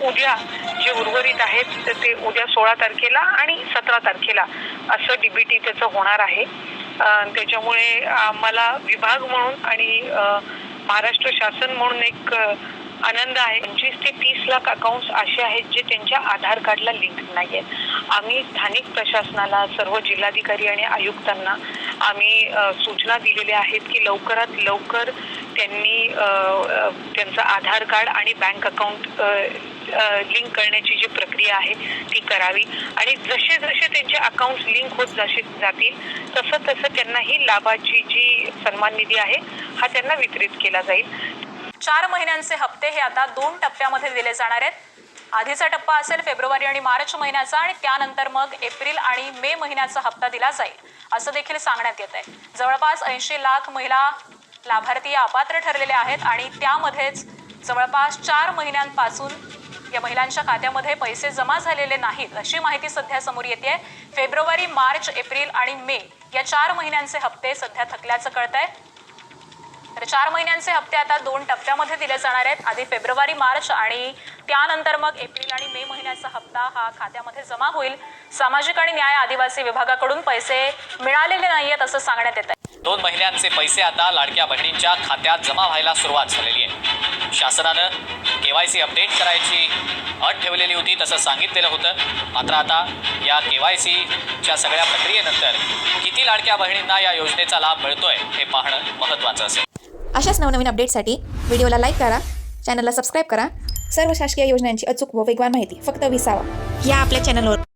उद्या जे उर्वरित आहेत तर ते उद्या 16 तारखेला आणि 17 तारखेला असं डीबीटी त्याचं होणार आहे. त्याच्यामुळे आम्हाला विभाग म्हणून आणि महाराष्ट्र शासन म्हणून एक आनंद आहे. 25 ते 30 लाख अकाउंट्स असे आहेत जे त्यांच्या आधार कार्डला लिंक नाही आहेत. आम्ही स्थानिक प्रशासनाला, सर्व जिल्हाधिकारी आणि आयुक्तांना आम्ही सूचना दिलेल्या आहेत की लवकरात लवकर त्यांनी त्यांचं आधार कार्ड आणि बँक अकाउंट लिंक करण्याची जी प्रक्रिया आहे ती करावी आणि जसे जसे त्यांचे अकाउंट्स लिंक होत जातील तसं त्यांना ही लाभाची जी सन्मान निधी आहे हा त्यांना वितरित केला जाईल. 4 महिन्यांचे हप्ते हे आता 2 टप्प्यामध्ये दिले जाणार आहेत. आधीचा टप्पा असेल फेब्रुवारी आणि मार्च महिन्याचा आणि त्यानंतर मग एप्रिल आणि मे महिन्याचा हप्ता दिला जाईल असं देखील सांगण्यात येत आहे. जवळपास 80 लाख महिला लाभार्थी अपात्र ठरलेले आहेत आणि त्यामध्येच जवळपास 4 महिन्यांपासून या महिलांच्या खात्यामध्ये पैसे जमा झालेले नाहीत अशी माहिती सध्या समोर येते. फेब्रुवारी, मार्च, एप्रिल आणि मे या 4 महिन्यांचे हप्ते सध्या थकल्याचं कळतंय. तर 4 महिन्यांचे हप्ते आता 2 टप्प्यामध्ये दिले जाणार आहेत. आधी फेब्रुवारी, मार्च आणि त्यानंतर मग एप्रिल आणि मे महिन्याचा हप्ता हा खात्यामध्ये जमा होईल. सामाजिक आणि न्याय आदिवासी विभागाकडून पैसे मिळालेले नाहीयेत असं सांगण्यात येत आहे. 2 महिन्यांचे पैसे आता लाडक्या बहिणींच्या खात्यात जमा व्हायला सुरुवात झालेली आहे. शासनानं KYC अपडेट करायची अट ठेवलेली होती तसं सांगितलेलं होतं. मात्र आता या KYCच्या सगळ्या प्रक्रियेनंतर किती लाडक्या बहिणींना या योजनेचा लाभ मिळतोय हे पाहणं महत्त्वाचं असेल. अशाच नवनवीन अपडेटसाठी व्हिडिओला लाईक करा, चॅनलला सबस्क्राईब करा. सर्व शासकीय योजनांची अचूक व वेगवान माहिती फक्त विसावा या आपल्या चॅनलवर